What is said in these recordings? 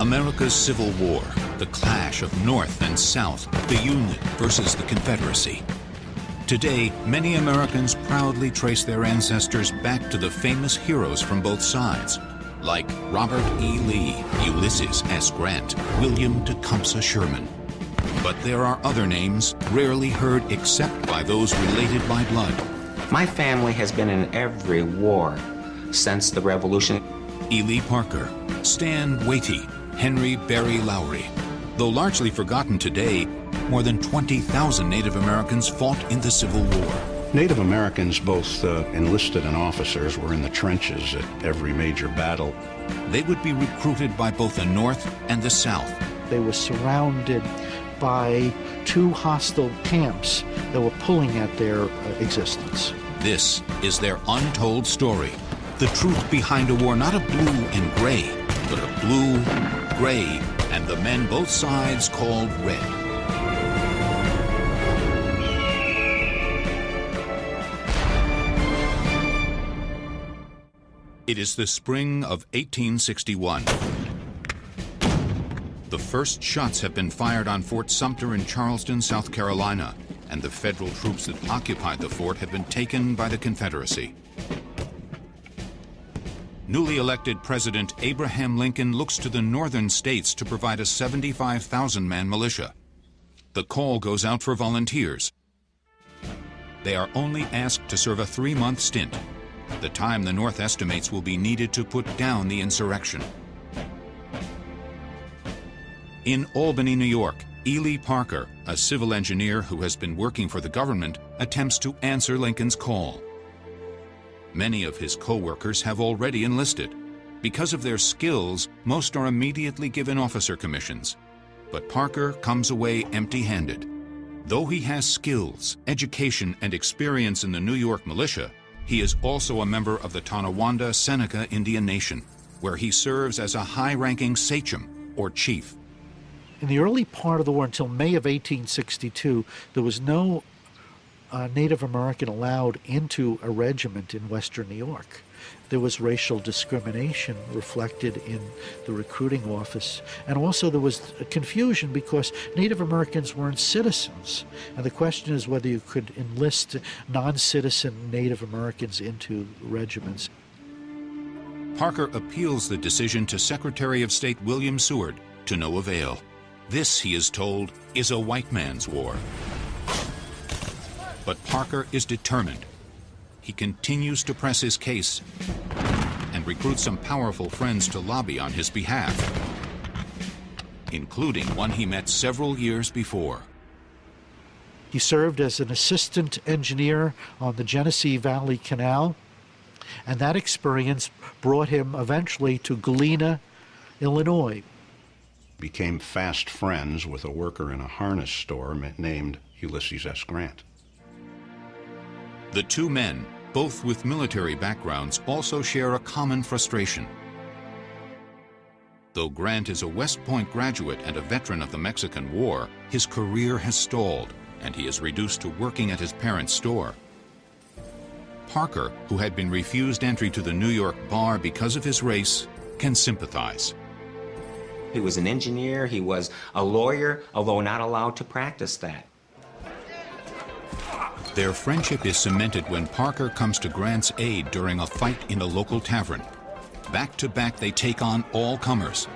America's Civil War, the clash of North and South, the Union versus the Confederacy. Today, many Americans proudly trace their ancestors back to the famous heroes from both sides, like Robert E. Lee, Ulysses S. Grant, William Tecumseh Sherman. But there are other names rarely heard except by those related by blood. My family has been in every war since the Revolution. Ely Parker, Stan Watie, Henry Berry Lowry. Though largely forgotten today, more than 20,000 Native Americans fought in the Civil War. Native Americans, both enlisted and officers, were in the trenches at every major battle. They would be recruited by both the North and the South. They were surrounded by two hostile camps that were pulling at their existence. This is their untold story. The truth behind a war not of blue and gray, but of blue, gray, and the men both sides called red. It is the spring of 1861. The first shots have been fired on Fort Sumter in Charleston, South Carolina, and the federal troops that occupied the fort have been taken by the Confederacy. Newly elected President Abraham Lincoln looks to the northern states to provide a 75,000-man militia. The call goes out for volunteers. They are only asked to serve a 3-month stint, the time the North estimates will be needed to put down the insurrection. In Albany, New York, Ely Parker, a civil engineer who has been working for the government, attempts to answer Lincoln's call. Many of his co-workers have already enlisted. Because of their skills, most are immediately given officer commissions. But Parker comes away empty-handed. Though he has skills, education, and experience in the New York militia, he is also a member of the Tonawanda-Seneca Indian Nation, where he serves as a high-ranking sachem, or chief. In the early part of the war, until May of 1862, there was no Native American allowed into a regiment in Western New York. There was racial discrimination reflected in the recruiting office, and also there was confusion because Native Americans weren't citizens. And the question is whether you could enlist non-citizen Native Americans into regiments. Parker appeals the decision to Secretary of State William Seward, to no avail. This, he is told, is a white man's war. But Parker is determined. He continues to press his case and recruits some powerful friends to lobby on his behalf, including one he met several years before. He served as an assistant engineer on the Genesee Valley Canal, and that experience brought him eventually to Galena, Illinois. Became fast friends with a worker in a harness store named Ulysses S. Grant. The two men, both with military backgrounds, also share a common frustration. Though Grant is a West Point graduate and a veteran of the Mexican War, his career has stalled, and he is reduced to working at his parents' store. Parker, who had been refused entry to the New York bar because of his race, can sympathize. He was an engineer, he was a lawyer, although not allowed to practice that. Their friendship is cemented when Parker comes to Grant's aid during a fight in a local tavern. Back to back, they take on all comers.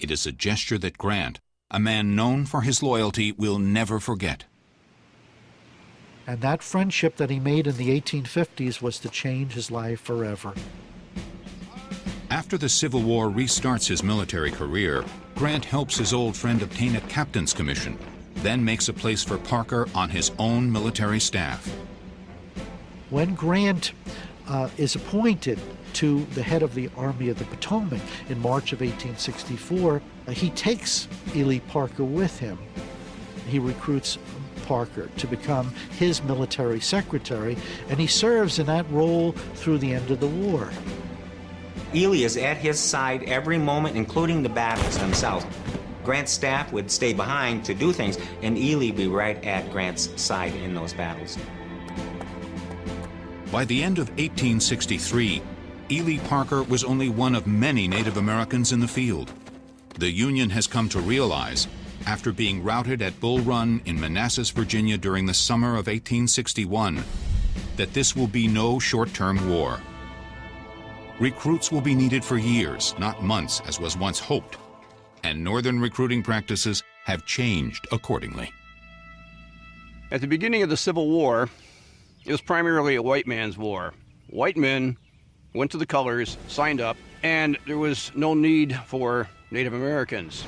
It is a gesture that Grant, a man known for his loyalty, will never forget. And that friendship that he made in the 1850s was to change his life forever. After the Civil War restarts his military career, Grant helps his old friend obtain a captain's commission, then makes a place for Parker on his own military staff. When Grant is appointed to the head of the Army of the Potomac in March of 1864, he takes Ely Parker with him. He recruits Parker to become his military secretary, and he serves in that role through the end of the war. Ely is at his side every moment, including the battles themselves. Grant's staff would stay behind to do things, and Ely would be right at Grant's side in those battles. By the end of 1863, Ely Parker was only one of many Native Americans in the field. The Union has come to realize, after being routed at Bull Run in Manassas, Virginia during the summer of 1861, that this will be no short-term war. Recruits will be needed for years, not months, as was once hoped, and Northern recruiting practices have changed accordingly. At the beginning of the Civil War, it was primarily a white man's war. White men went to the colors, signed up, and there was no need for Native Americans.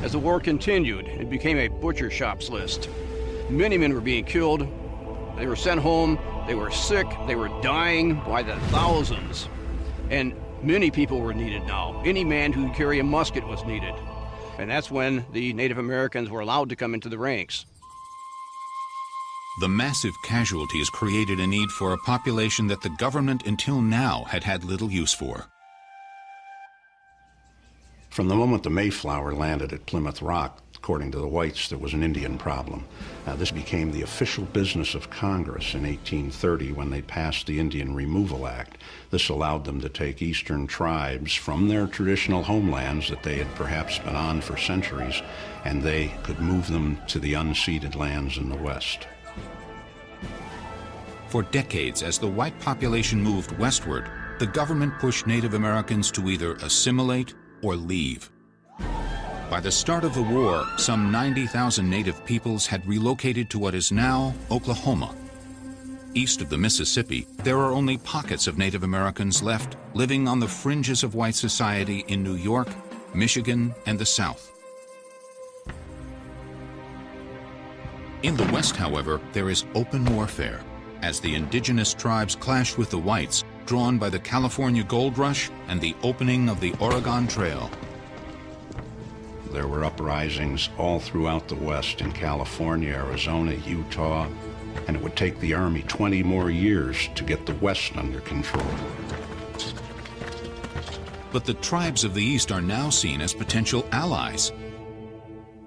As the war continued, it became a butcher shop's list. Many men were being killed, they were sent home, they were sick, they were dying by the thousands. And many people were needed now. Any man who could carry a musket was needed. And that's when the Native Americans were allowed to come into the ranks. The massive casualties created a need for a population that the government until now had had little use for. From the moment the Mayflower landed at Plymouth Rock, according to the whites, there was an Indian problem. This became the official business of Congress in 1830 when they passed the Indian Removal Act. This allowed them to take eastern tribes from their traditional homelands that they had perhaps been on for centuries, and they could move them to the unceded lands in the West. For decades, as the white population moved westward, the government pushed Native Americans to either assimilate or leave. By the start of the war, some 90,000 native peoples had relocated to what is now Oklahoma. East of the Mississippi, there are only pockets of Native Americans left living on the fringes of white society in New York, Michigan, and the South. In the West, however, there is open warfare, as the indigenous tribes clash with the whites, drawn by the California Gold Rush and the opening of the Oregon Trail. There were uprisings all throughout the West, in California, Arizona, Utah, and it would take the Army 20 more years to get the West under control. But the tribes of the East are now seen as potential allies.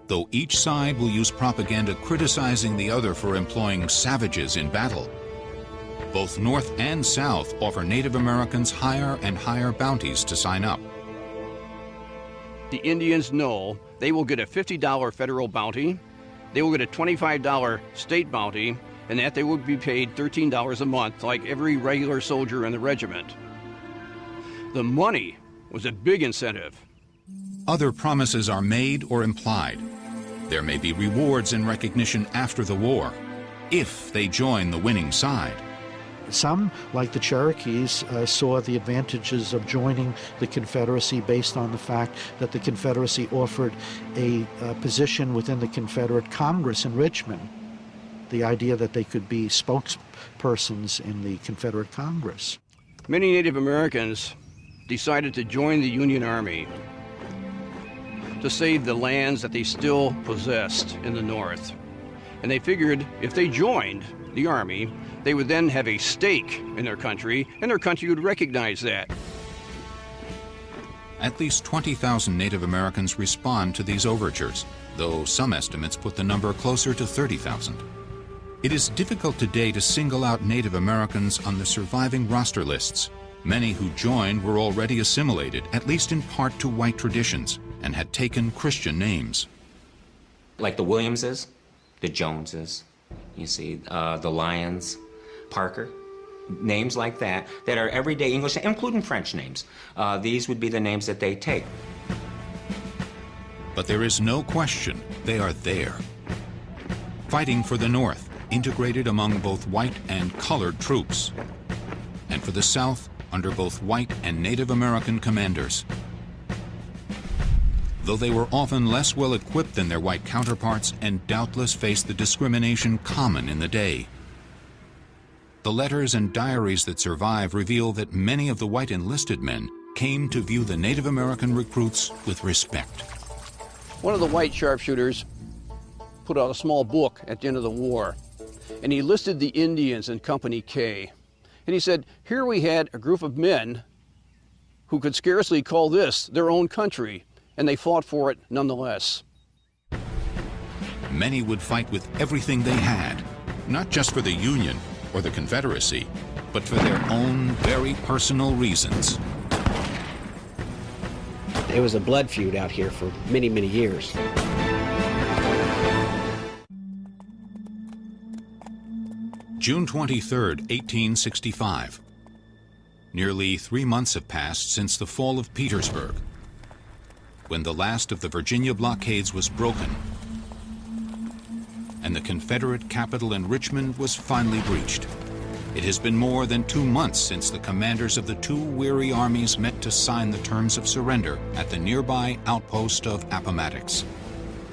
Though each side will use propaganda criticizing the other for employing savages in battle, both North and South offer Native Americans higher and higher bounties to sign up. The Indians know they will get a $50 federal bounty, they will get a $25 state bounty, and that they will be paid $13 a month like every regular soldier in the regiment. The money was a big incentive. Other promises are made or implied. There may be rewards and recognition after the war, if they join the winning side. Some, like the Cherokees, saw the advantages of joining the Confederacy based on the fact that the Confederacy offered a position within the Confederate Congress in Richmond, the idea that they could be spokespersons in the Confederate Congress. Many Native Americans decided to join the Union Army to save the lands that they still possessed in the North. And they figured if they joined the Army, they would then have a stake in their country, and their country would recognize that. At least 20,000 Native Americans respond to these overtures, though some estimates put the number closer to 30,000. It is difficult today to single out Native Americans on the surviving roster lists. Many who joined were already assimilated, at least in part, to white traditions, and had taken Christian names. Like the Williamses, the Joneses, you see, the Lyons, Parker, names like that are everyday English, including French names. These would be the names that they take. But there is no question they are there. Fighting for the North, integrated among both white and colored troops. And for the South, under both white and Native American commanders. Though they were often less well equipped than their white counterparts and doubtless faced the discrimination common in the day. The letters and diaries that survive reveal that many of the white enlisted men came to view the Native American recruits with respect. One of the white sharpshooters put out a small book at the end of the war, and he listed the Indians in Company K. And he said, here we had a group of men who could scarcely call this their own country, and they fought for it nonetheless. Many would fight with everything they had, not just for the Union or the Confederacy, but for their own very personal reasons. It was a blood feud out here for many, many years. June 23, 1865. Nearly 3 months have passed since the fall of Petersburg, when the last of the Virginia blockades was broken and the Confederate capital in Richmond was finally breached. It has been more than 2 months since the commanders of the two weary armies met to sign the terms of surrender at the nearby outpost of Appomattox.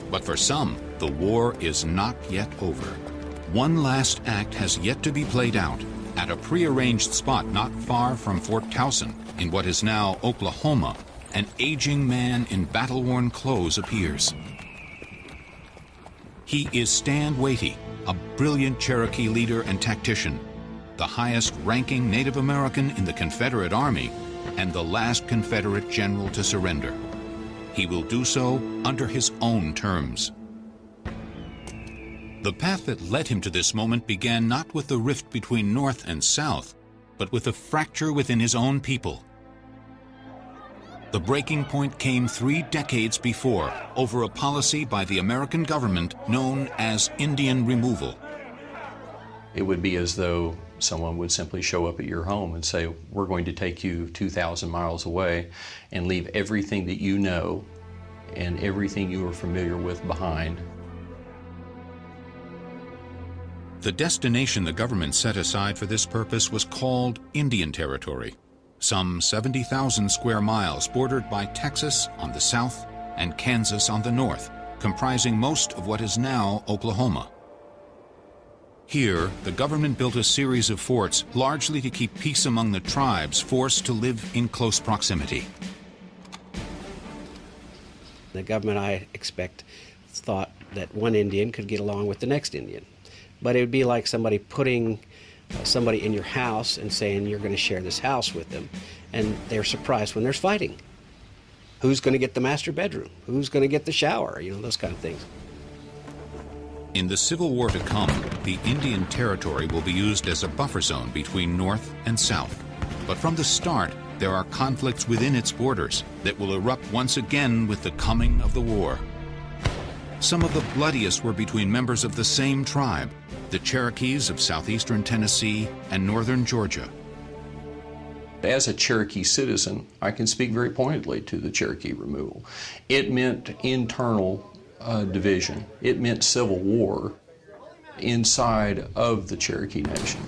But for some, the war is not yet over. One last act has yet to be played out at a prearranged spot not far from Fort Towson in what is now Oklahoma. An aging man in battle-worn clothes appears. He is Stand Watie, a brilliant Cherokee leader and tactician, the highest-ranking Native American in the Confederate Army, and the last Confederate general to surrender. He will do so under his own terms. The path that led him to this moment began not with the rift between North and South, but with a fracture within his own people. The breaking point came 3 decades before over a policy by the American government known as Indian removal. It would be as though someone would simply show up at your home and say, we're going to take you 2,000 miles away and leave everything that you know and everything you are familiar with behind. The destination the government set aside for this purpose was called Indian Territory, some 70,000 square miles bordered by Texas on the south and Kansas on the north, comprising most of what is now Oklahoma. Here, the government built a series of forts largely to keep peace among the tribes forced to live in close proximity. The government, I expect, thought that one Indian could get along with the next Indian. But it would be like somebody putting somebody in your house and saying you're going to share this house with them, and they're surprised when there's fighting. Who's going to get the master bedroom? Who's going to get the shower? You know, those kind of things. In the Civil War to come, the Indian Territory will be used as a buffer zone between North and South. But from the start, there are conflicts within its borders that will erupt once again with the coming of the war. Some of the bloodiest were between members of the same tribe, the Cherokees of southeastern Tennessee and northern Georgia. As a Cherokee citizen, I can speak very pointedly to the Cherokee removal. It meant internal division. It meant civil war inside of the Cherokee Nation.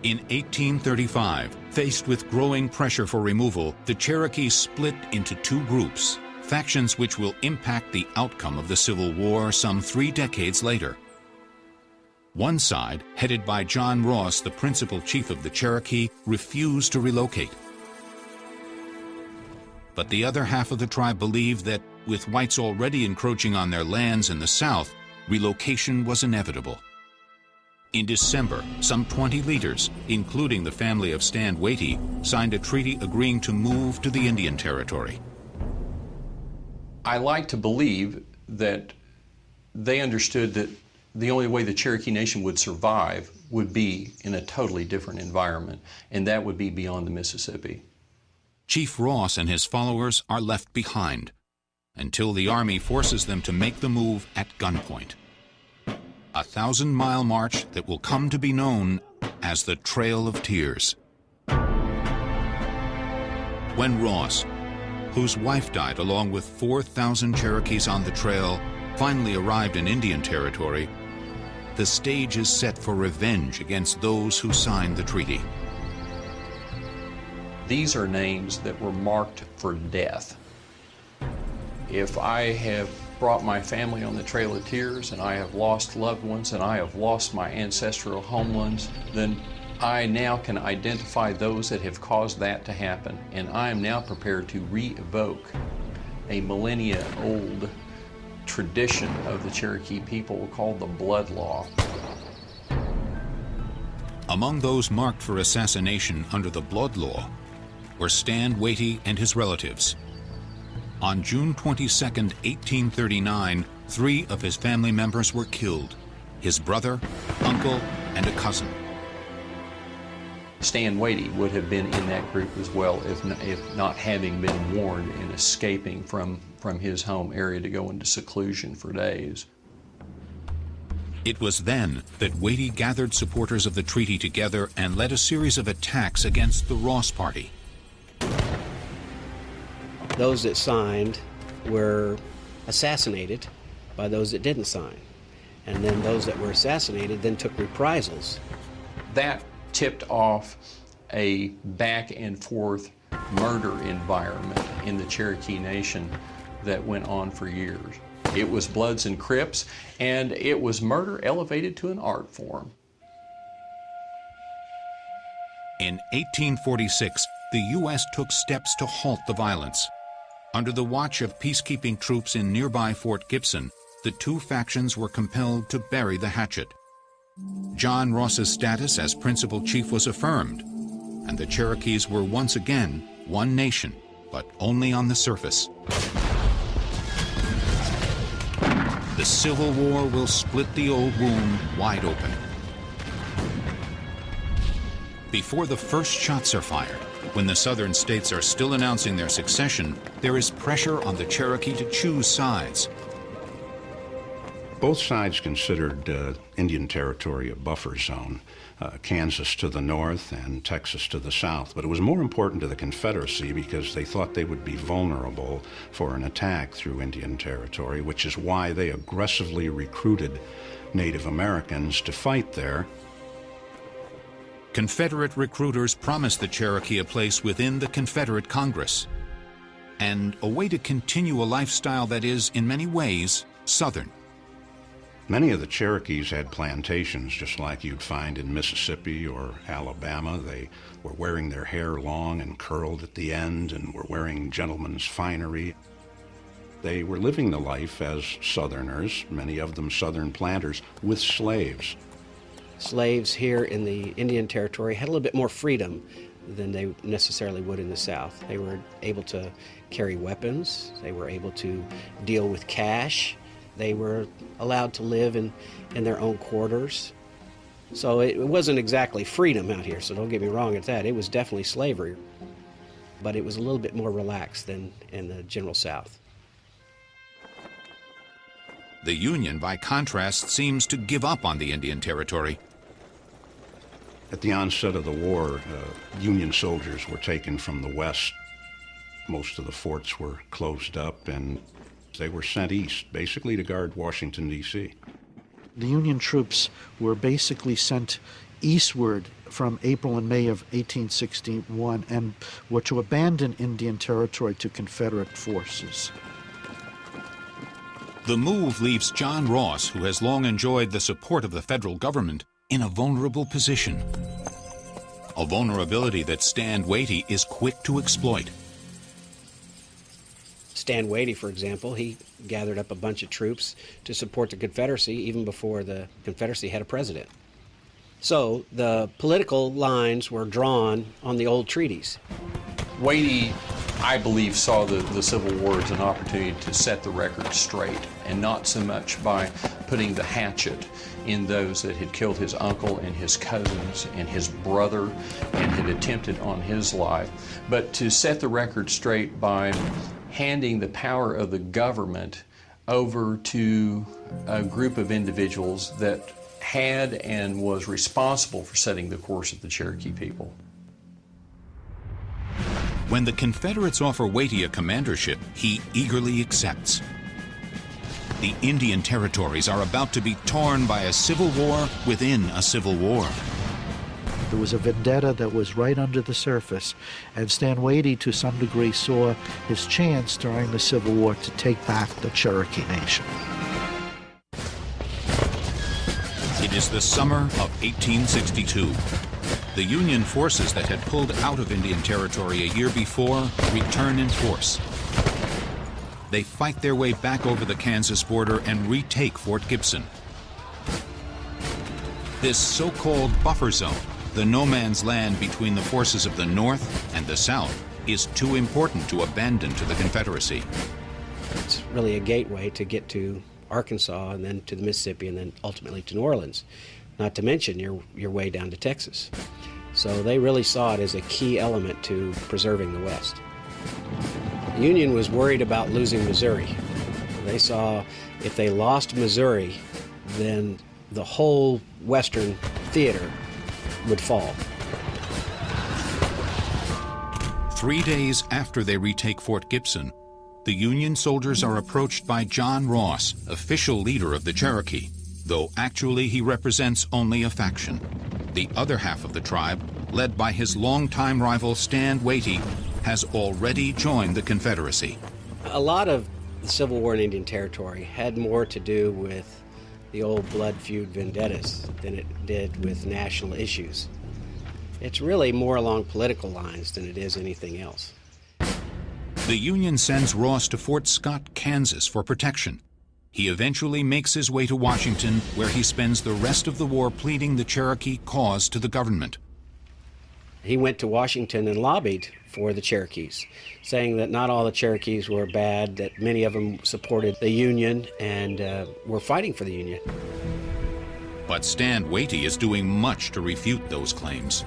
In 1835, faced with growing pressure for removal, the Cherokees split into 2 groups, factions which will impact the outcome of the Civil War some 3 decades later. One side, headed by John Ross, the principal chief of the Cherokee, refused to relocate. But the other half of the tribe believed that, with whites already encroaching on their lands in the south, relocation was inevitable. In December, some 20 leaders, including the family of Stand Watie, signed a treaty agreeing to move to the Indian Territory. I like to believe that they understood that the only way the Cherokee Nation would survive would be in a totally different environment, and that would be beyond the Mississippi. Chief Ross and his followers are left behind until the Army forces them to make the move at gunpoint. A 1,000-mile march that will come to be known as the Trail of Tears. When Ross, whose wife died along with 4,000 Cherokees on the trail, finally arrived in Indian Territory, the stage is set for revenge against those who signed the treaty. These are names that were marked for death. If I have brought my family on the Trail of Tears and I have lost loved ones and I have lost my ancestral homelands, then I now can identify those that have caused that to happen, and I am now prepared to re-evoke a millennia-old tradition of the Cherokee people called the Blood Law. Among those marked for assassination under the Blood Law were Stand Watie and his relatives. On June 22, 1839, 3 of his family members were killed: his brother, uncle, and a cousin. Stan Wadey would have been in that group as well, if not having been warned and escaping from his home area to go into seclusion for days. It was then that Wadey gathered supporters of the treaty together and led a series of attacks against the Ross Party. Those that signed were assassinated by those that didn't sign. And then those that were assassinated then took reprisals. That tipped off a back and forth murder environment in the Cherokee Nation that went on for years. It was Bloods and Crips, and it was murder elevated to an art form. In 1846, the U.S. took steps to halt the violence. Under the watch of peacekeeping troops in nearby Fort Gibson, the two factions were compelled to bury the hatchet. John Ross's status as principal chief was affirmed, and the Cherokees were once again one nation, but only on the surface. The Civil War will split the old wound wide open. Before the first shots are fired, when the southern states are still announcing their succession, there is pressure on the Cherokee to choose sides. Both sides considered Indian Territory a buffer zone, Kansas to the north and Texas to the south. But it was more important to the Confederacy because they thought they would be vulnerable for an attack through Indian Territory, which is why they aggressively recruited Native Americans to fight there. Confederate recruiters promised the Cherokee a place within the Confederate Congress and a way to continue a lifestyle that is, in many ways, Southern. Many of the Cherokees had plantations just like you'd find in Mississippi or Alabama. They were wearing their hair long and curled at the end and were wearing gentlemen's finery. They were living the life as Southerners, many of them Southern planters, with slaves. Slaves here in the Indian Territory had a little bit more freedom than they necessarily would in the South. They were able to carry weapons. They were able to deal with cash. They were allowed to live in their own quarters. So it wasn't exactly freedom out here, so don't get me wrong at that. It was definitely slavery, but it was a little bit more relaxed than in the general South. The Union, by contrast, seems to give up on the Indian Territory. At the onset of the war, Union soldiers were taken from the west. Most of the forts were closed up, and they were sent east, basically to guard Washington, D.C. The Union troops were basically sent eastward from April and May of 1861 and were to abandon Indian Territory to Confederate forces. The move leaves John Ross, who has long enjoyed the support of the federal government, in a vulnerable position. A vulnerability that Stan Wadey is quick to exploit. Stan Wadey, for example, he gathered up a bunch of troops to support the Confederacy even before the Confederacy had a president. So the political lines were drawn on the old treaties. Wadey, I believe, saw the Civil War as an opportunity to set the record straight, and not so much by putting the hatchet in those that had killed his uncle and his cousins and his brother and had attempted on his life, but to set the record straight by handing the power of the government over to a group of individuals that had and was responsible for setting the course of the Cherokee people. When the Confederates offer Wadey a commandership, he eagerly accepts. The Indian Territories are about to be torn by a civil war within a civil war. There was a vendetta that was right under the surface, and Stan Wadey, to some degree, saw his chance during the Civil War to take back the Cherokee Nation. It is the summer of 1862. The Union forces that had pulled out of Indian Territory a year before return in force. They fight their way back over the Kansas border and retake Fort Gibson. This so-called buffer zone, the no-man's land between the forces of the North and the South, is too important to abandon to the Confederacy. It's really a gateway to get to Arkansas and then to the Mississippi and then ultimately to New Orleans, not to mention your way down to Texas. So they really saw it as a key element to preserving the West. The Union was worried about losing Missouri. They saw if they lost Missouri, then the whole Western theater would fall. 3 days after they retake Fort Gibson, the Union soldiers are approached by John Ross, official leader of the Cherokee, though actually he represents only a faction. The other half of the tribe, led by his longtime rival Stand Watie, has already joined the Confederacy. A lot of the Civil War in Indian Territory had more to do with the old blood feud vendettas than it did with national issues. It's really more along political lines than it is anything else. The Union sends Ross to Fort Scott, Kansas for protection. He eventually makes his way to Washington, where he spends the rest of the war pleading the Cherokee cause to the government. He went to Washington and lobbied for the Cherokees, saying that not all the Cherokees were bad, that many of them supported the Union and were fighting for the Union. But Stand Watie is doing much to refute those claims.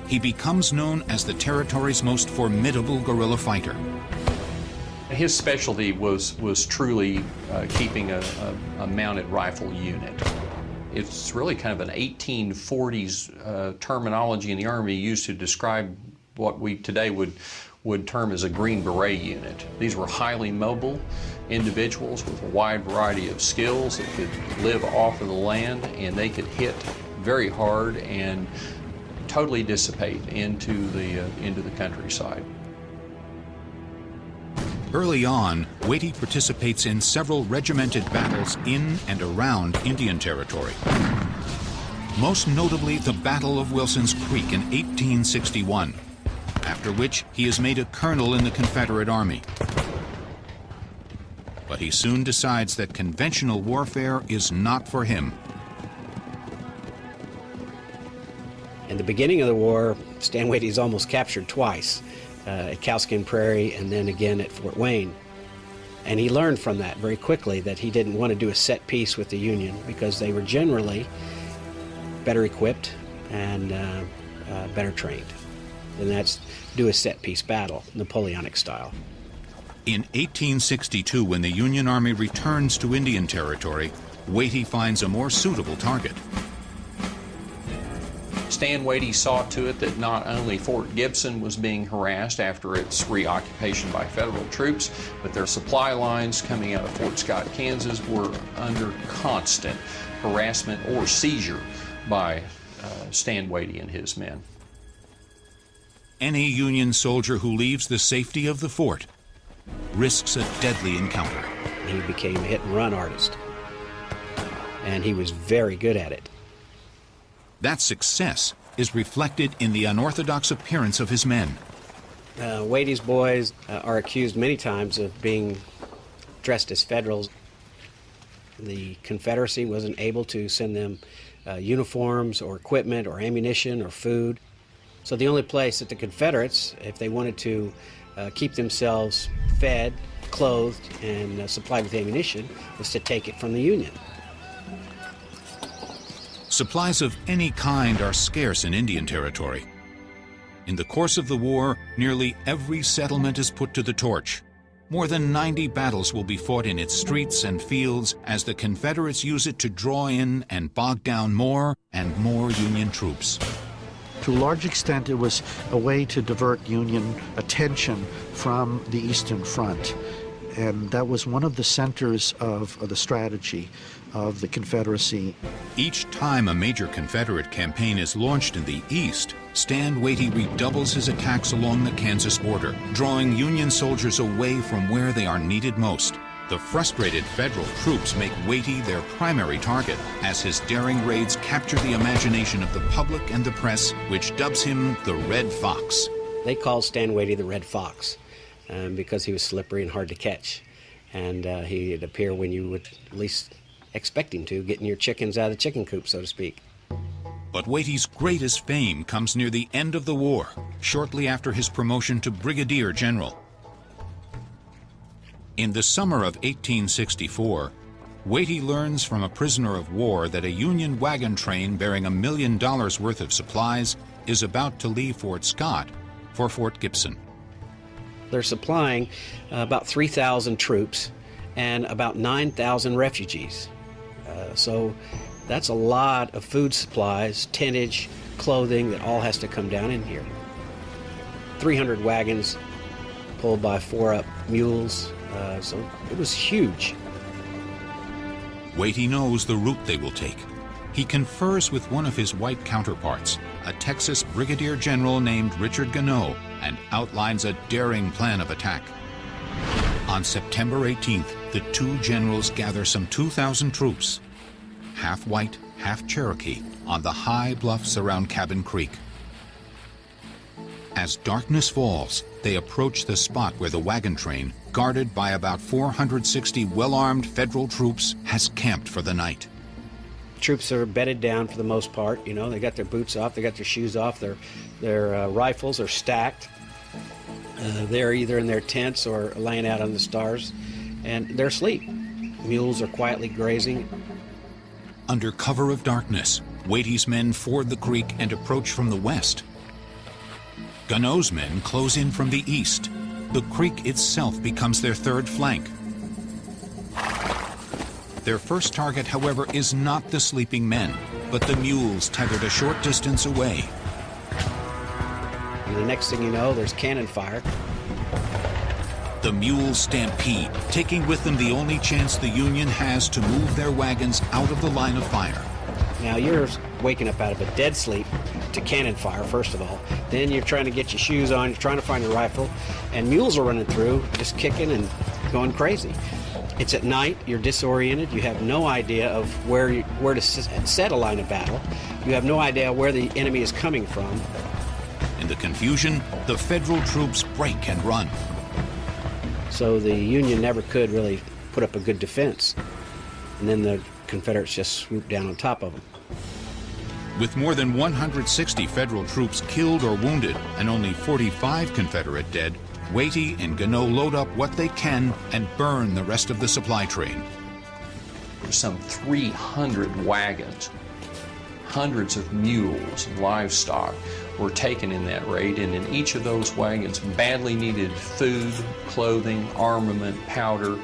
He becomes known as the territory's most formidable guerrilla fighter. His specialty was truly keeping a mounted rifle unit. It's really kind of an 1840s terminology in the Army used to describe what we today would term as a Green Beret unit. These were highly mobile individuals with a wide variety of skills that could live off of the land, and they could hit very hard and totally dissipate into the countryside. Early on, Watie participates in several regimented battles in and around Indian Territory. Most notably, the Battle of Wilson's Creek in 1861, after which he is made a colonel in the Confederate Army. But he soon decides that conventional warfare is not for him. In the beginning of the war, Stand Watie is almost captured twice, at Cowskin Prairie and then again at Fort Wayne. And he learned from that very quickly that he didn't want to do a set piece with the Union because they were generally better equipped and better trained. And that's do a set piece battle, Napoleonic style. In 1862, when the Union Army returns to Indian Territory, Watie finds a more suitable target. Stand Watie saw to it that not only Fort Gibson was being harassed after its reoccupation by federal troops, but their supply lines coming out of Fort Scott, Kansas were under constant harassment or seizure by Stand Watie and his men. Any Union soldier who leaves the safety of the fort risks a deadly encounter. He became a hit-and-run artist, and he was very good at it. That success is reflected in the unorthodox appearance of his men. Watie's boys are accused many times of being dressed as Federals. The Confederacy wasn't able to send them uniforms or equipment or ammunition or food. So the only place that the Confederates, if they wanted to keep themselves fed, clothed, and supplied with ammunition, was to take it from the Union. Supplies of any kind are scarce in Indian Territory. In the course of the war, nearly every settlement is put to the torch. More than 90 battles will be fought in its streets and fields as the Confederates use it to draw in and bog down more and more Union troops. To a large extent, it was a way to divert Union attention from the Eastern Front. And that was one of the centers of the strategy of the Confederacy. Each time a major Confederate campaign is launched in the East, Stand Watie redoubles his attacks along the Kansas border, drawing Union soldiers away from where they are needed most. The frustrated Federal troops make Watie their primary target, as his daring raids capture the imagination of the public and the press, which dubs him the Red Fox. They called Stand Watie the Red Fox because he was slippery and hard to catch. And he'd appear when you would at least expect him to, getting your chickens out of the chicken coop, so to speak. But Watie's greatest fame comes near the end of the war, shortly after his promotion to Brigadier General. In the summer of 1864, Watie learns from a prisoner of war that a Union wagon train bearing $1 million worth of supplies is about to leave Fort Scott for Fort Gibson. They're supplying about 3,000 troops and about 9,000 refugees. So that's a lot of food supplies, tonnage, clothing that all has to come down in here. 300 wagons pulled by 4 up mules, so it was huge. Watie knows the route they will take. He confers with one of his white counterparts, a Texas brigadier general named Richard Gannot, and outlines a daring plan of attack. On September 18th, the two generals gather some 2,000 troops, half white, half Cherokee, on the high bluffs around Cabin Creek. As darkness falls, they approach the spot where the wagon train, guarded by about 460 well-armed federal troops, has camped for the night. Troops are bedded down for the most part. You know, they got their boots off, they got their shoes off, their rifles are stacked. They're either in their tents or laying out on the stars, and they're asleep. Mules are quietly grazing. Under cover of darkness, Watie's men ford the creek and approach from the west. Gannot's men close in from the east. The creek itself becomes their third flank. Their first target, however, is not the sleeping men, but the mules tethered a short distance away. And the next thing you know, there's cannon fire. The mules stampede, taking with them the only chance the Union has to move their wagons out of the line of fire. Now you're waking up out of a dead sleep to cannon fire, first of all. Then you're trying to get your shoes on, you're trying to find a rifle, and mules are running through, just kicking and going crazy. It's at night, you're disoriented, you have no idea of where to set a line of battle. You have no idea where the enemy is coming from. In the confusion, the federal troops break and run. So the Union never could really put up a good defense. And then the Confederates just swooped down on top of them. With more than 160 federal troops killed or wounded and only 45 Confederate dead, Watie and Gannot load up what they can and burn the rest of the supply train. Some 300 wagons, hundreds of mules and livestock were taken in that raid, and in each of those wagons badly needed food, clothing, armament, powder,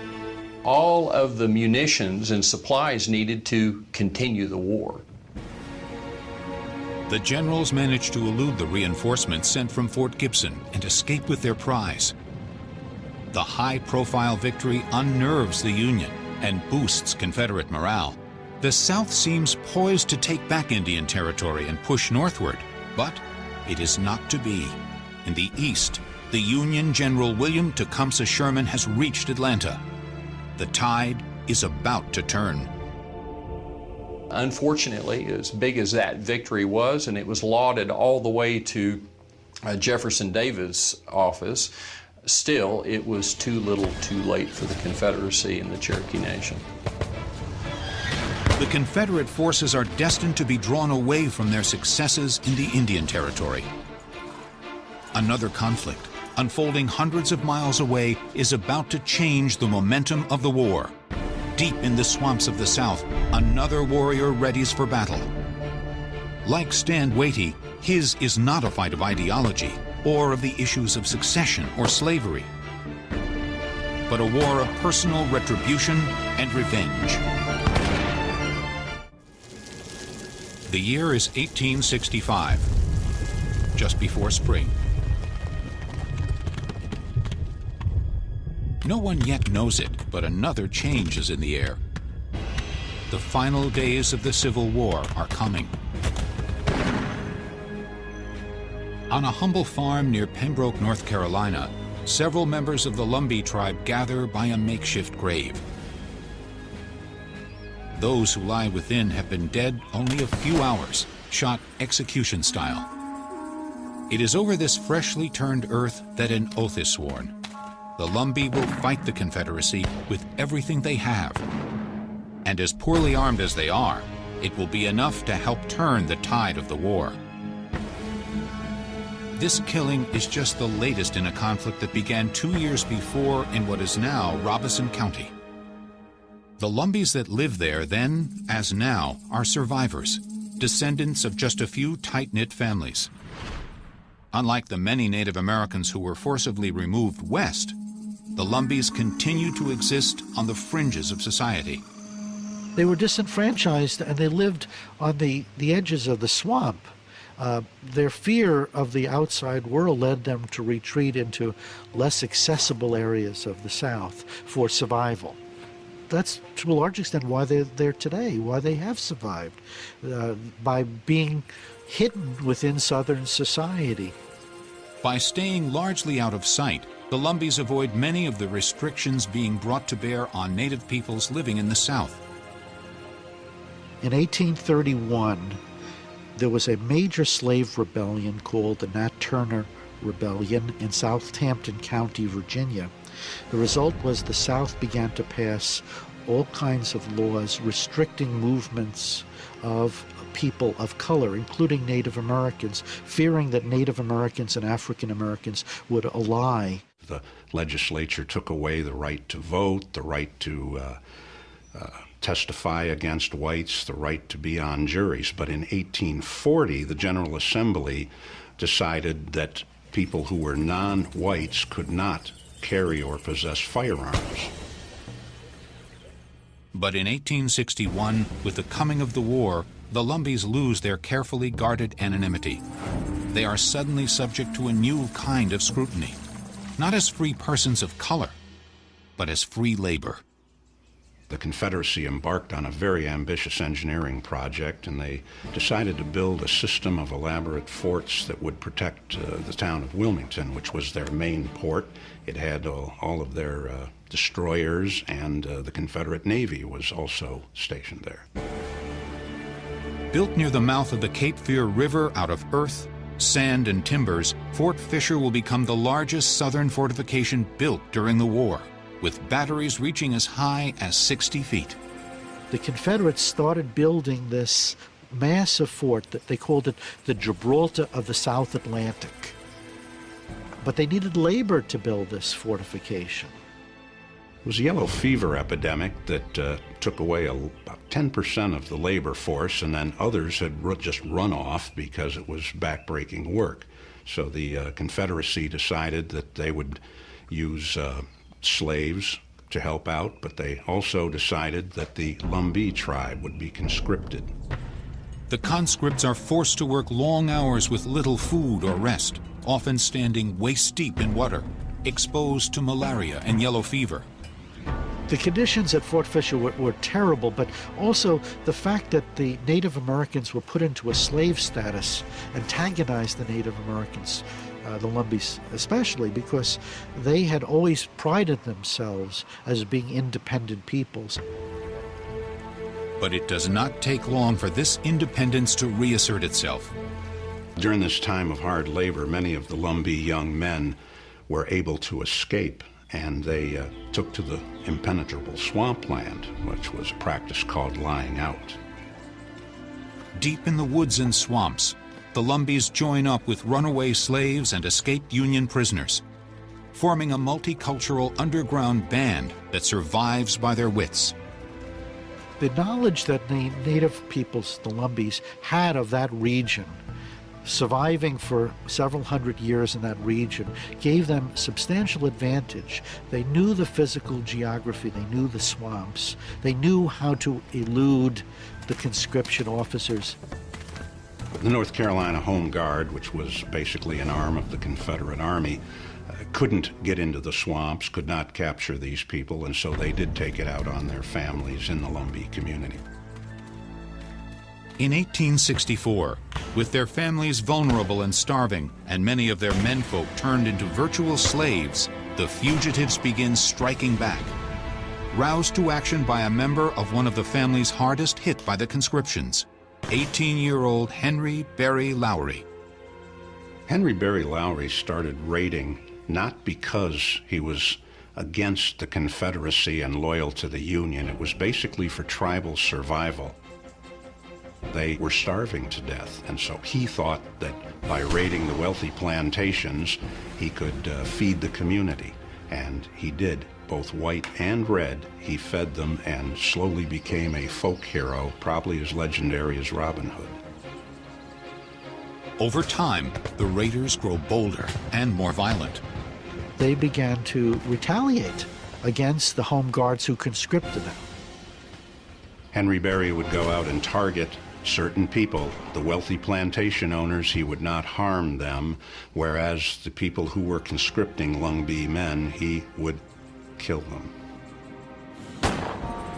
all of the munitions and supplies needed to continue the war. The generals managed to elude the reinforcements sent from Fort Gibson and escape with their prize. The high-profile victory unnerves the Union and boosts Confederate morale. The South seems poised to take back Indian Territory and push northward, but it is not to be. In the East, the Union General William Tecumseh Sherman has reached Atlanta. The tide is about to turn. Unfortunately, as big as that victory was, and it was lauded all the way to Jefferson Davis' office, still it was too little too late for the Confederacy and the Cherokee Nation. The Confederate forces are destined to be drawn away from their successes in the Indian Territory. Another conflict, unfolding hundreds of miles away, is about to change the momentum of the war. Deep in the swamps of the South, another warrior readies for battle. Like Stand Watie, his is not a fight of ideology or of the issues of succession or slavery, but a war of personal retribution and revenge. The year is 1865, just before spring. No one yet knows it, but another change is in the air. The final days of the Civil War are coming. On a humble farm near Pembroke, North Carolina, several members of the Lumbee tribe gather by a makeshift grave. Those who lie within have been dead only a few hours, shot execution style. It is over this freshly turned earth that an oath is sworn. The Lumbee will fight the Confederacy with everything they have. And as poorly armed as they are, it will be enough to help turn the tide of the war. This killing is just the latest in a conflict that began 2 years before in what is now Robeson County. The Lumbees that lived there then, as now, are survivors, descendants of just a few tight-knit families. Unlike the many Native Americans who were forcibly removed west, the Lumbees continue to exist on the fringes of society. They were disenfranchised and they lived on the edges of the swamp. Their fear of the outside world led them to retreat into less accessible areas of the South for survival. That's to a large extent why they're there today, why they have survived, by being hidden within Southern society. By staying largely out of sight, the Lumbees avoid many of the restrictions being brought to bear on Native peoples living in the South. In 1831, there was a major slave rebellion called the Nat Turner Rebellion in Southampton County, Virginia. The result was the South began to pass all kinds of laws restricting movements of people of color, including Native Americans, fearing that Native Americans and African Americans would ally. The legislature took away the right to vote, the right to testify against whites, the right to be on juries. But in 1840, the General Assembly decided that people who were non-whites could not carry or possess firearms. But in 1861, with the coming of the war, the Lumbees lose their carefully guarded anonymity. They are suddenly subject to a new kind of scrutiny, not as free persons of color, but as free labor. The Confederacy embarked on a very ambitious engineering project, and they decided to build a system of elaborate forts that would protect the town of Wilmington, which was their main port. It had all of their destroyers, and the Confederate Navy was also stationed there. Built near the mouth of the Cape Fear River out of earth, sand, and timbers, Fort Fisher will become the largest Southern fortification built during the war, with batteries reaching as high as 60 feet. The Confederates started building this massive fort that they called it the Gibraltar of the South Atlantic. But they needed labor to build this fortification. It was a yellow fever epidemic that took away about 10% of the labor force, and then others had just run off because it was backbreaking work. So the Confederacy decided that they would use slaves to help out, but they also decided that the Lumbee tribe would be conscripted. The conscripts are forced to work long hours with little food or rest, often standing waist-deep in water, exposed to malaria and yellow fever. The conditions at Fort Fisher were terrible, but also the fact that the Native Americans were put into a slave status antagonized the Native Americans, the Lumbees especially, because they had always prided themselves as being independent peoples. But it does not take long for this independence to reassert itself. During this time of hard labor, many of the Lumbee young men were able to escape, and they took to the impenetrable swampland, which was a practice called lying out. Deep in the woods and swamps, the Lumbees join up with runaway slaves and escaped Union prisoners, forming a multicultural underground band that survives by their wits. The knowledge that the Native peoples, the Lumbees, had of that region, surviving for several hundred years in that region, gave them substantial advantage. They knew the physical geography, they knew the swamps, they knew how to elude the conscription officers. The North Carolina Home Guard, which was basically an arm of the Confederate Army, couldn't get into the swamps, could not capture these people, and so they did take it out on their families in the Lumbee community. In 1864, with their families vulnerable and starving, and many of their menfolk turned into virtual slaves, the fugitives begin striking back. Roused to action by a member of one of the families hardest hit by the conscriptions, 18-year-old Henry Berry Lowry. Henry Berry Lowry started raiding not because he was against the Confederacy and loyal to the Union. It was basically for tribal survival. They were starving to death, and so he thought that by raiding the wealthy plantations, he could feed the community, and he did. both white and red. He fed them and slowly became a folk hero, probably as legendary as Robin Hood. Over time, the raiders grow bolder and more violent. They began to retaliate against the home guards who conscripted them. Henry Berry would go out and target certain people, the wealthy plantation owners. He would not harm them, whereas the people who were conscripting Lumbee men, he would kill them.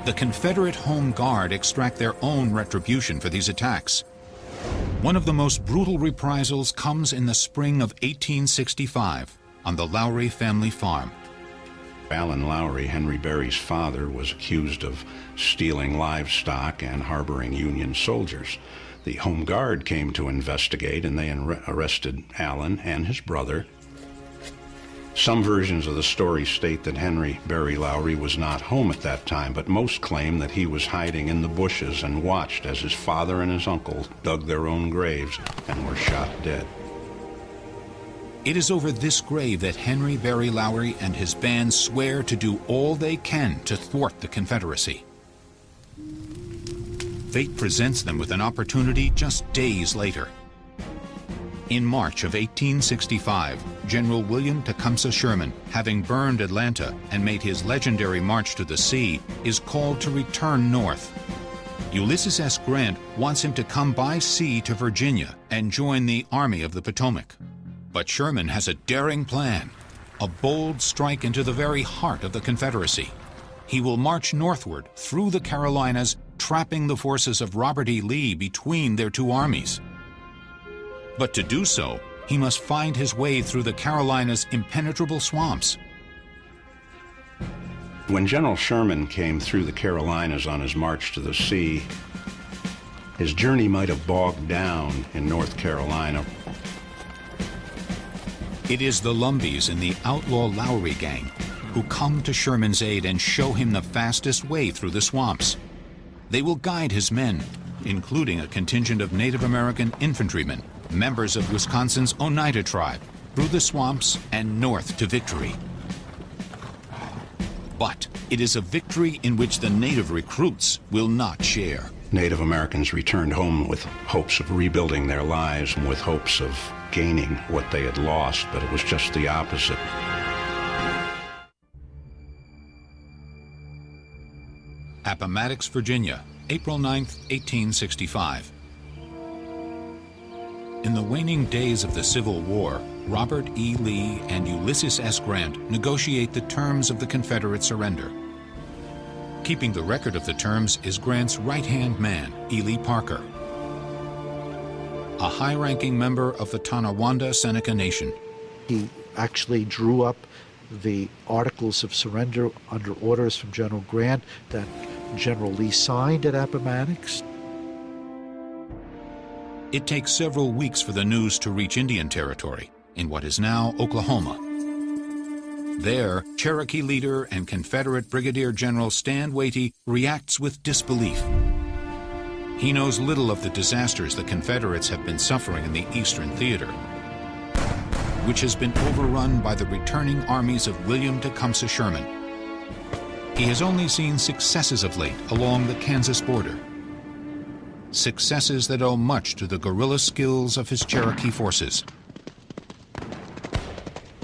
The Confederate Home Guard extract their own retribution for these attacks. One of the most brutal reprisals comes in the spring of 1865 on the Lowry family farm. Allen Lowry, Henry Berry's father, was accused of stealing livestock and harboring Union soldiers. The Home Guard came to investigate, and they arrested Allen and his brother. Some versions of the story state that Henry Berry Lowry was not home at that time, but most claim that he was hiding in the bushes and watched as his father and his uncle dug their own graves and were shot dead. It is over this grave that Henry Berry Lowry and his band swear to do all they can to thwart the Confederacy. Fate presents them with an opportunity just days later. In March of 1865, General William Tecumseh Sherman, having burned Atlanta and made his legendary march to the sea, is called to return north. Ulysses S. Grant wants him to come by sea to Virginia and join the Army of the Potomac. But Sherman has a daring plan, a bold strike into the very heart of the Confederacy. He will march northward through the Carolinas, trapping the forces of Robert E. Lee between their two armies. But to do so, he must find his way through the Carolinas' impenetrable swamps. When General Sherman came through the Carolinas on his march to the sea, his journey might have bogged down in North Carolina. It is the Lumbees and the outlaw Lowry gang who come to Sherman's aid and show him the fastest way through the swamps. They will guide his men, including a contingent of Native American infantrymen, members of Wisconsin's Oneida tribe, through the swamps and north to victory. But it is a victory in which the native recruits will not share. Native Americans returned home with hopes of rebuilding their lives and with hopes of gaining what they had lost, but it was just the opposite. Appomattox, Virginia, April 9, 1865. In the waning days of the Civil War, Robert E. Lee and Ulysses S. Grant negotiate the terms of the Confederate surrender. Keeping the record of the terms is Grant's right-hand man, Ely Parker, a high-ranking member of the Tonawanda Seneca Nation. He actually drew up the Articles of Surrender under orders from General Grant that General Lee signed at Appomattox. It takes several weeks for the news to reach Indian Territory, in what is now Oklahoma. There, Cherokee leader and Confederate Brigadier General Stand Watie reacts with disbelief. He knows little of the disasters the Confederates have been suffering in the Eastern Theater, which has been overrun by the returning armies of William Tecumseh Sherman. He has only seen successes of late along the Kansas border, successes that owe much to the guerrilla skills of his Cherokee forces.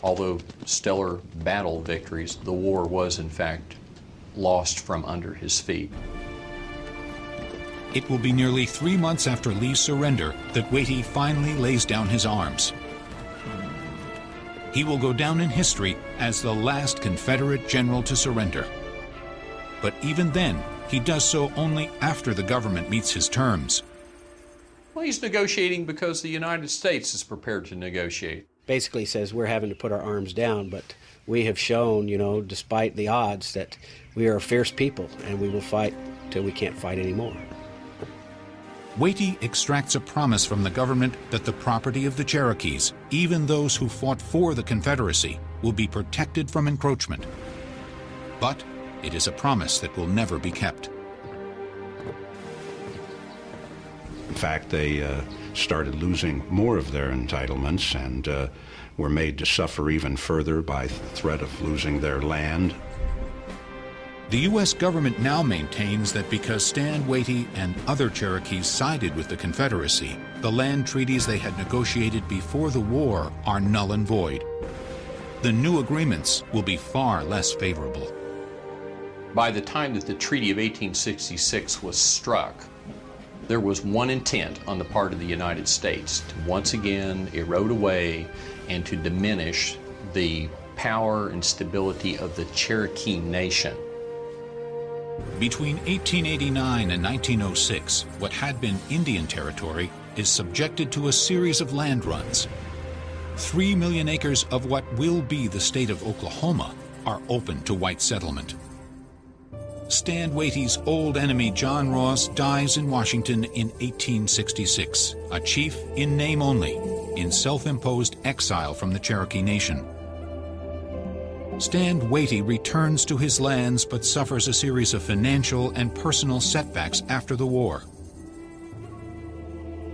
Although stellar battle victories, the war was in fact lost from under his feet. It will be nearly 3 months after Lee's surrender that Watie finally lays down his arms. He will go down in history as the last Confederate general to surrender. But even then, he does so only after the government meets his terms. Well, he's negotiating because the United States is prepared to negotiate. Basically says we're having to put our arms down, but we have shown, despite the odds, that we are a fierce people and we will fight till we can't fight anymore. Watie extracts a promise from the government that the property of the Cherokees, even those who fought for the Confederacy, will be protected from encroachment. But it is a promise that will never be kept. In fact, they started losing more of their entitlements and were made to suffer even further by the threat of losing their land. The U.S. government now maintains that because Stand Watie and other Cherokees sided with the Confederacy, the land treaties they had negotiated before the war are null and void. The new agreements will be far less favorable. By the time that the Treaty of 1866 was struck, there was one intent on the part of the United States to once again erode away and to diminish the power and stability of the Cherokee Nation. Between 1889 and 1906, what had been Indian territory is subjected to a series of land runs. 3 million acres of what will be the state of Oklahoma are open to white settlement. Stand Watie's old enemy John Ross dies in Washington in 1866, a chief in name only, in self-imposed exile from the Cherokee Nation. Stand Watie returns to his lands but suffers a series of financial and personal setbacks after the war.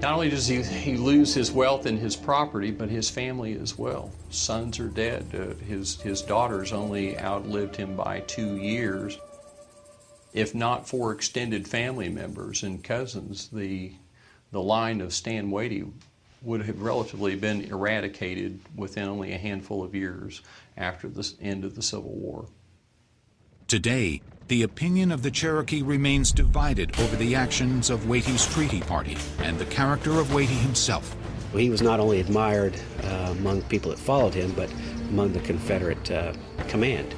Not only does he lose his wealth and his property, but his family as well. Sons are dead. His daughters only outlived him by 2 years. If not for extended family members and cousins, the line of Stand Watie would have relatively been eradicated within only a handful of years after the end of the Civil War. Today, the opinion of the Cherokee remains divided over the actions of Watie's treaty party and the character of Watie himself. He was not only admired among people that followed him, but among the Confederate command.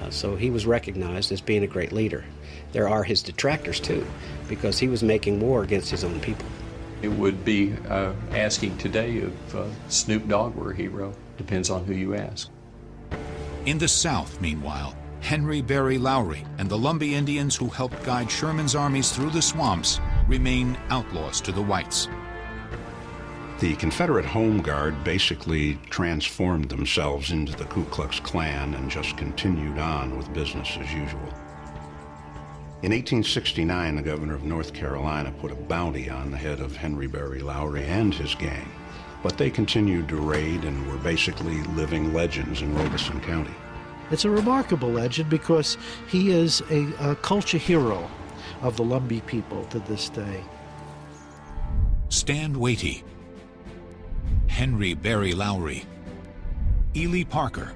So he was recognized as being a great leader. There are his detractors, too, because he was making war against his own people. It would be asking today if Snoop Dogg were a hero. Depends on who you ask. In the South, meanwhile, Henry Berry Lowry and the Lumbee Indians who helped guide Sherman's armies through the swamps remain outlaws to the whites. The Confederate Home Guard basically transformed themselves into the Ku Klux Klan and just continued on with business as usual. In 1869, the governor of North Carolina put a bounty on the head of Henry Berry Lowry and his gang, but they continued to raid and were basically living legends in Robeson County. It's a remarkable legend because he is a culture hero of the Lumbee people to this day. Stand Watie, Henry Berry Lowry, Ely Parker.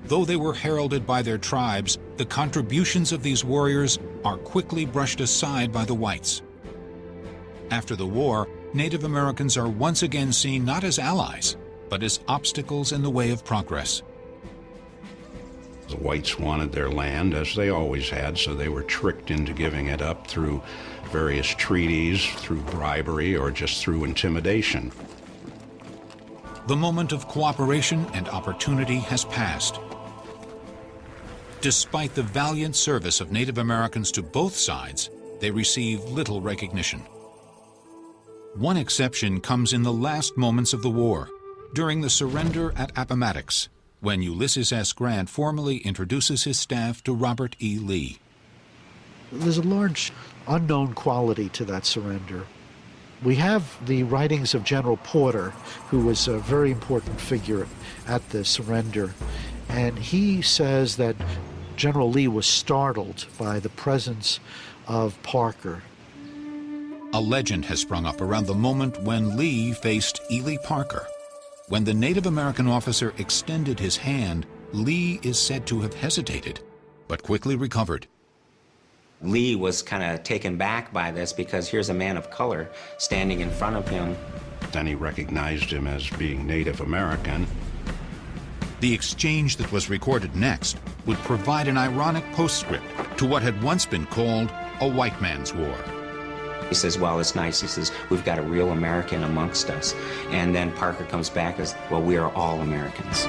Though they were heralded by their tribes, the contributions of these warriors are quickly brushed aside by the whites. After the war, Native Americans are once again seen not as allies, but as obstacles in the way of progress. The whites wanted their land, as they always had, so they were tricked into giving it up through various treaties, through bribery, or just through intimidation. The moment of cooperation and opportunity has passed. Despite the valiant service of Native Americans to both sides, they receive little recognition. One exception comes in the last moments of the war, during the surrender at Appomattox, when Ulysses S. Grant formally introduces his staff to Robert E. Lee. There's a large unknown quality to that surrender. We have the writings of General Porter, who was a very important figure at the surrender, and he says that General Lee was startled by the presence of Parker. A legend has sprung up around the moment when Lee faced Ely Parker. When the Native American officer extended his hand, Lee is said to have hesitated, but quickly recovered. Lee was kind of taken back by this because here's a man of color standing in front of him. Then he recognized him as being Native American. The exchange that was recorded next would provide an ironic postscript to what had once been called a white man's war. He says, well, it's nice. He says, we've got a real American amongst us. And then Parker comes back as, well, we are all Americans.